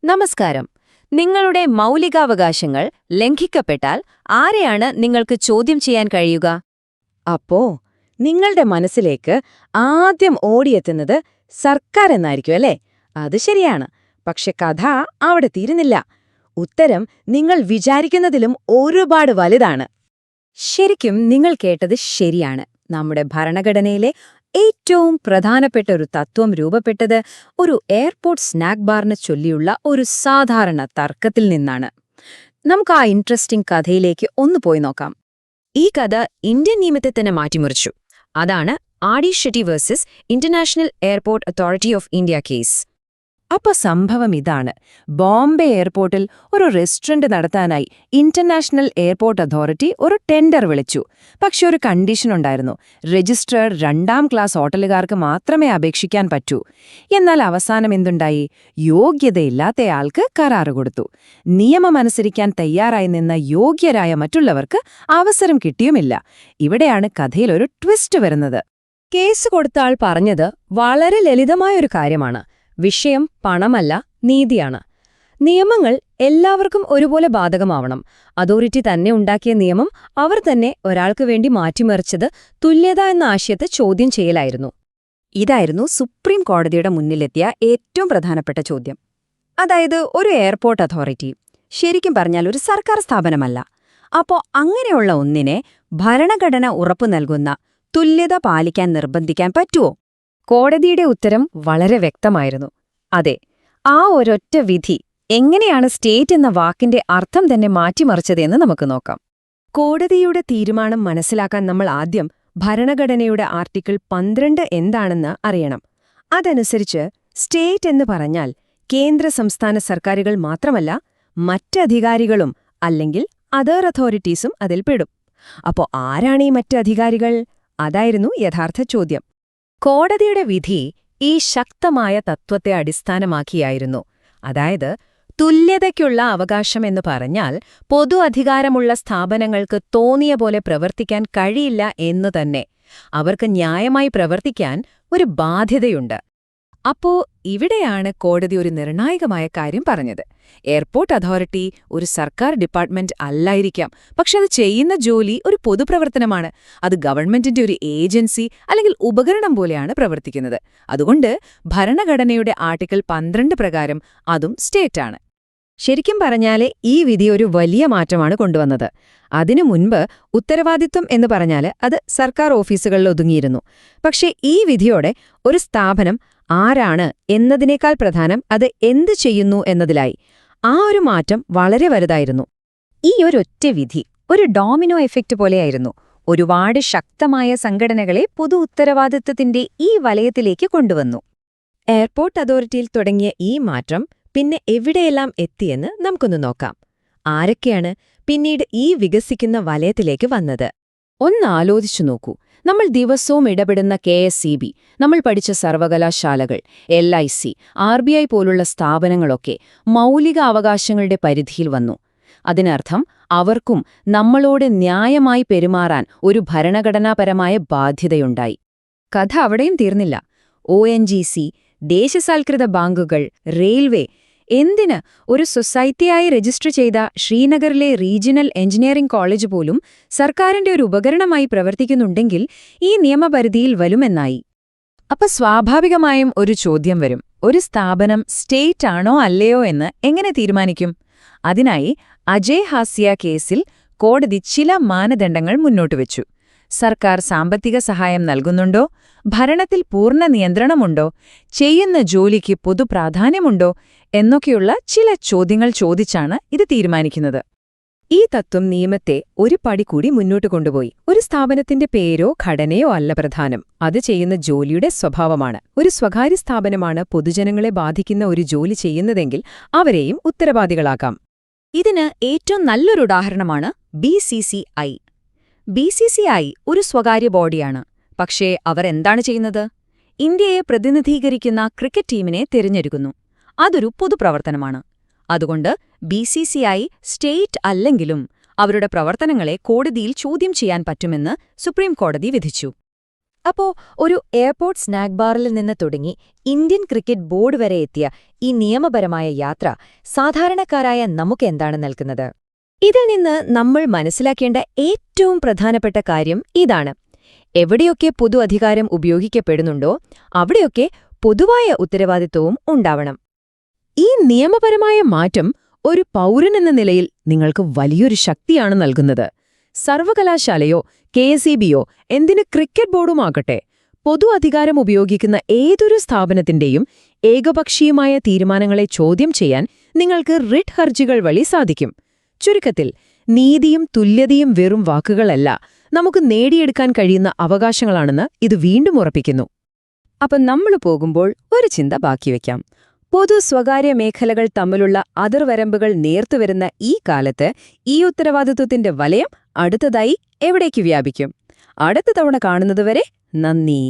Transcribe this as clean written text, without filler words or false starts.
നമസ്കാരം. നിങ്ങളുടെ മൗലികാവകാശങ്ങൾ ലംഘിക്കപ്പെട്ടാൽ ആരെയാണ് നിങ്ങൾക്ക് ചോദ്യം ചെയ്യാൻ കഴിയുക? അപ്പോ നിങ്ങളുടെ മനസ്സിലേക്ക് ആദ്യം ഓടിയെത്തുന്നത് സർക്കാർ എന്നായിരിക്കും അല്ലേ? അത് ശരിയാണ്. പക്ഷെ കഥ അവിടെ തീരുന്നില്ല. ഉത്തരം നിങ്ങൾ വിചാരിക്കുന്നതിലും ഒരുപാട് വലുതാണ്. ശരിക്കും നിങ്ങൾ കേട്ടത് ശരിയാണ്. നമ്മുടെ ഭരണഘടനയിലെ ഏറ്റവും പ്രധാനപ്പെട്ട ഒരു തത്വം രൂപപ്പെട്ടത് ഒരു എയർപോർട്ട് സ്നാക്ക് ബാറിനെ ചൊല്ലിയുള്ള ഒരു സാധാരണ തർക്കത്തിൽ നിന്നാണ്. നമുക്ക് ആ ഇൻട്രസ്റ്റിംഗ് കഥയിലേക്ക് ഒന്ന് പോയി നോക്കാം. ഈ കഥ ഇന്ത്യൻ നിയമത്തെ തന്നെ മാറ്റിമറിച്ചു. അതാണ് RD. Shetty versus international airport authority of India case. അപ്പൊ സംഭവം ഇതാണ്. ബോംബെ എയർപോർട്ടിൽ ഒരു റെസ്റ്റോറന്റ് നടത്താനായി ഇന്റർനാഷണൽ എയർപോർട്ട് അതോറിറ്റി ഒരു ടെൻഡർ വിളിച്ചു. പക്ഷെ ഒരു കണ്ടീഷൻ ഉണ്ടായിരുന്നു. രജിസ്ട്രേഡ് 2ാം ക്ലാസ് ഹോട്ടലുകാർക്ക് മാത്രമേ അപേക്ഷിക്കാൻ പറ്റൂ. എന്നാൽ അവസാനം എന്തുണ്ടായി? യോഗ്യതയില്ലാത്തയാൾക്ക് കരാറ് കൊടുത്തു. നിയമമനുസരിക്കാൻ തയ്യാറായി നിന്ന യോഗ്യരായ മറ്റുള്ളവർക്ക് അവസരം കിട്ടിയുമില്ല. ഇവിടെയാണ് കഥയിലൊരു ട്വിസ്റ്റ് വരുന്നത്. കേസ് കൊടുത്ത ആൾ പറഞ്ഞത് വളരെ ലളിതമായൊരു കാര്യമാണ്. വിഷയം പണമല്ല, നീതിയാണ്. നിയമങ്ങൾ എല്ലാവർക്കും ഒരുപോലെ ബാധകമാവണം. അതോറിറ്റി തന്നെ ഉണ്ടാക്കിയ നിയമം അവർ തന്നെ ഒരാൾക്ക് വേണ്ടി മാറ്റിമറിച്ചത് തുല്യത എന്ന ആശയത്തെ ചോദ്യം ചെയ്യലായിരുന്നു. ഇതായിരുന്നു സുപ്രീം കോടതിയുടെ മുന്നിലെത്തിയ ഏറ്റവും പ്രധാനപ്പെട്ട ചോദ്യം. അതായത് ഒരു എയർപോർട്ട് അതോറിറ്റി ശരിക്കും പറഞ്ഞാൽ ഒരു സർക്കാർ സ്ഥാപനമല്ല. അപ്പോ അങ്ങനെയുള്ള ഒന്നിനെ ഭരണഘടന ഉറപ്പു നൽകുന്ന തുല്യത പാലിക്കാൻ നിർബന്ധിക്കാൻ പറ്റുമോ? കോടതിയുടെ ഉത്തരം വളരെ വ്യക്തമായിരുന്നു. അതെ, ആ ഒരൊറ്റ വിധി എങ്ങനെയാണ് സ്റ്റേറ്റ് എന്ന വാക്കിന്റെ അർത്ഥം തന്നെ മാറ്റിമറിച്ചതെന്ന് നമുക്ക് നോക്കാം. കോടതിയുടെ തീരുമാനം മനസ്സിലാക്കാൻ നമ്മൾ ആദ്യം ഭരണഘടനയുടെ ആർട്ടിക്കിൾ 12 എന്താണെന്ന് അറിയണം. അതനുസരിച്ച് സ്റ്റേറ്റ് എന്ന് പറഞ്ഞാൽ കേന്ദ്ര സംസ്ഥാന സർക്കാരുകൾ മാത്രമല്ല, മറ്റധികാരികളും അല്ലെങ്കിൽ അതർ അതോറിറ്റീസും അതിൽപ്പെടും. അപ്പോ ആരാണീ മറ്റ് അധികാരികൾ? അതായിരുന്നു യഥാർത്ഥ ചോദ്യം. കോടതിയുടെ വിധി ഈ ശക്തമായ തത്വത്തെ അടിസ്ഥാനമാക്കിയായിരുന്നു. അതായത്, തുല്യതയ്ക്കുള്ള അവകാശം എന്ന് പറഞ്ഞാൽ പൊതു അധികാരമുള്ള സ്ഥാപനങ്ങൾക്ക് തോന്നിയ പോലെ പ്രവർത്തിക്കാൻ കഴിയില്ല എന്നു തന്നെ. അവർക്ക് ന്യായമായി പ്രവർത്തിക്കാൻ ഒരു ബാധ്യതയുണ്ട്. അപ്പോ ഇവിടെയാണ് കോടതി ഒരു നിർണായകമായ കാര്യം പറഞ്ഞത്. എയർപോർട്ട് അതോറിറ്റി ഒരു സർക്കാർ ഡിപ്പാർട്ട്മെന്റ് അല്ലായിരിക്കാം, പക്ഷെ അത് ചെയ്യുന്ന ജോലി ഒരു പൊതുപ്രവർത്തനമാണ്. അത് ഗവൺമെന്റിന്റെ ഒരു ഏജൻസി അല്ലെങ്കിൽ ഉപകരണം പോലെയാണ് പ്രവർത്തിക്കുന്നത്. അതുകൊണ്ട് ഭരണഘടനയുടെ ആർട്ടിക്കിൾ 12 പ്രകാരം അതും സ്റ്റേറ്റാണ്. ശരിക്കും പറഞ്ഞാല് ഈ വിധി ഒരു വലിയ മാറ്റമാണ് കൊണ്ടുവന്നത്. അതിനു മുൻപ് ഉത്തരവാദിത്വം എന്ന് പറഞ്ഞാല് അത് സർക്കാർ ഓഫീസുകളിൽ ഒതുങ്ങിയിരുന്നു. പക്ഷേ ഈ വിധിയോടെ ഒരു സ്ഥാപനം ആരാണ് എന്നതിനേക്കാൾ പ്രധാനം അത് എന്ത് ചെയ്യുന്നു എന്നതിലായി. ആ ഒരു മാറ്റം വളരെ വലുതായിരുന്നു. ഈ ഒരൊറ്റ വിധി ഒരു ഡോമിനോ എഫക്റ്റ് പോലെയായിരുന്നു. ഒരുപാട് ശക്തമായ സംഘടനകളെ പൊതു ഉത്തരവാദിത്വത്തിന്റെ ഈ വലയത്തിലേക്ക് കൊണ്ടുവന്നു. എയർപോർട്ട് അതോറിറ്റിയിൽ തുടങ്ങിയ ഈ മാറ്റം പിന്നെ എവിടെയെല്ലാം എത്തിയെന്ന് നമുക്കൊന്ന് നോക്കാം. ആരൊക്കെയാണ് പിന്നീട് ഈ വികസിക്കുന്ന വലയത്തിലേക്ക് വന്നത്? ഒന്ന് ആലോചിച്ചു നോക്കൂ. നമ്മൾ ദിവസവും ഇടപെടുന്ന KSEB, നമ്മൾ പഠിച്ച സർവകലാശാലകൾ, LIC, RBI പോലുള്ള സ്ഥാപനങ്ങളൊക്കെ മൗലിക അവകാശങ്ങളുടെ പരിധിയിൽ വന്നു. അതിനർത്ഥം അവർക്കും നമ്മളോട് ന്യായമായി പെരുമാറാൻ ഒരു ഭരണഘടനാപരമായ ബാധ്യതയുണ്ടായി. കഥ അവിടെയും തീർന്നില്ല. ONGC, ദേശസാൽകൃത ബാങ്കുകൾ, റെയിൽവേ, എന്തിന് ഒരു സൊസൈറ്റിയായി രജിസ്റ്റർ ചെയ്ത ശ്രീനഗറിലെ റീജിയണൽ എഞ്ചിനീയറിംഗ് കോളേജ് പോലും സർക്കാരിന്റെ ഒരു ഉപകരണമായി പ്രവർത്തിക്കുന്നുണ്ടെങ്കിൽ ഈ നിയമപരിധിയിൽ വരുമെന്നായി. അപ്പൊ സ്വാഭാവികമായും ഒരു ചോദ്യം വരും. ഒരു സ്ഥാപനം സ്റ്റേറ്റ് ആണോ അല്ലയോ എന്ന് എങ്ങനെ തീരുമാനിക്കും? അതിനായി അജയ് ഹാസിയ കേസിൽ കോടതി ചില മാനദണ്ഡങ്ങൾ മുന്നോട്ടുവച്ചു. സർക്കാർ സാമ്പത്തിക സഹായം നൽകുന്നുണ്ടോ? ഭരണത്തിൽ പൂർണ്ണ നിയന്ത്രണമുണ്ടോ? ചെയ്യുന്ന ജോലിക്ക് പൊതുപ്രാധാന്യമുണ്ടോ? എന്നൊക്കെയുള്ള ചില ചോദ്യങ്ങൾ ചോദിച്ചാണ് ഇത് തീരുമാനിക്കുന്നത്. ഈ തത്വം നിയമത്തെ ഒരു പടി കൂടി മുന്നോട്ട് കൊണ്ടുപോയി. ഒരു സ്ഥാപനത്തിന്റെ പേരോ ഘടനയോ അല്ല പ്രധാനം, അത് ചെയ്യുന്ന ജോലിയുടെ സ്വഭാവമാണ്. ഒരു സ്വകാര്യ സ്ഥാപനമാണ് പൊതുജനങ്ങളെ ബാധിക്കുന്ന ഒരു ജോലി ചെയ്യുന്നതെങ്കിൽ അവരെയും ഉത്തരവാദികളാക്കാം. ഇതിന് ഏറ്റവും നല്ലൊരു ഉദാഹരണമാണ് BCCI. BCCI ഒരു സ്വകാര്യ ബോഡിയാണ്. പക്ഷേ അവർ എന്താണ് ചെയ്യുന്നത്? ഇന്ത്യയെ പ്രതിനിധീകരിക്കുന്ന ക്രിക്കറ്റ് ടീമിനെ തിരഞ്ഞെടുക്കുന്നു. അതൊരു പൊതുപ്രവർത്തനമാണ്. അതുകൊണ്ട് BCCI സ്റ്റേറ്റ് അല്ലെങ്കിലും അവരുടെ പ്രവർത്തനങ്ങളെ കോടതിയിൽ ചോദ്യം ചെയ്യാൻ പറ്റുമെന്ന് സുപ്രീം കോടതി വിധിച്ചു. അപ്പോ ഒരു എയർപോർട്ട് സ്നാക്ക് ബാറിൽ നിന്ന് തുടങ്ങി ഇന്ത്യൻ ക്രിക്കറ്റ് ബോർഡ് വരെ എത്തിയ ഈ നിയമപരമായ യാത്ര സാധാരണക്കാരായ നമുക്ക് എന്താണ് നൽകുന്നത്? ഇതിൽ നിന്ന് നമ്മൾ മനസ്സിലാക്കേണ്ട ഏറ്റവും പ്രധാനപ്പെട്ട കാര്യം ഇതാണ്: എവിടെയൊക്കെ പൊതു അധികാരം ഉപയോഗിക്കപ്പെടുന്നുണ്ടോ അവിടെയൊക്കെ പൊതുവായ ഉത്തരവാദിത്വവും ഉണ്ടാവണം. ഈ നിയമപരമായ മാറ്റം ഒരു പൗരനെന്ന നിലയിൽ നിങ്ങൾക്ക് വലിയൊരു ശക്തിയാണ് നൽകുന്നത്. സർവകലാശാലയോ KSEBയോ എന്തിന് ക്രിക്കറ്റ് ബോർഡുമാകട്ടെ, പൊതു അധികാരം ഉപയോഗിക്കുന്ന ഏതൊരു സ്ഥാപനത്തിന്റെയും ഏകപക്ഷീയമായ തീരുമാനങ്ങളെ ചോദ്യം ചെയ്യാൻ നിങ്ങൾക്ക് റിട്ട് ഹർജികൾ വഴി സാധിക്കും. ചുരുക്കത്തിൽ, നീതിയും തുല്യതയും വെറും വാക്കുകളല്ല, നമുക്ക് നേടിയെടുക്കാൻ കഴിയുന്ന അവകാശങ്ങളാണെന്ന് ഇത് വീണ്ടും ഉറപ്പിക്കുന്നു. അപ്പം നമ്മൾ പോകുമ്പോൾ ഒരു ചിന്ത ബാക്കിവെക്കാം. പൊതു-സ്വകാര്യ മേഖലകൾ തമ്മിലുള്ള അതിർവരമ്പുകൾ നേർത്തുവരുന്ന ഈ കാലത്ത് ഈ ഉത്തരവാദിത്വത്തിന്റെ വലയം അടുത്തതായി എവിടേക്ക് വ്യാപിക്കും? അടുത്ത തവണ കാണുന്നതുവരെ നന്ദി.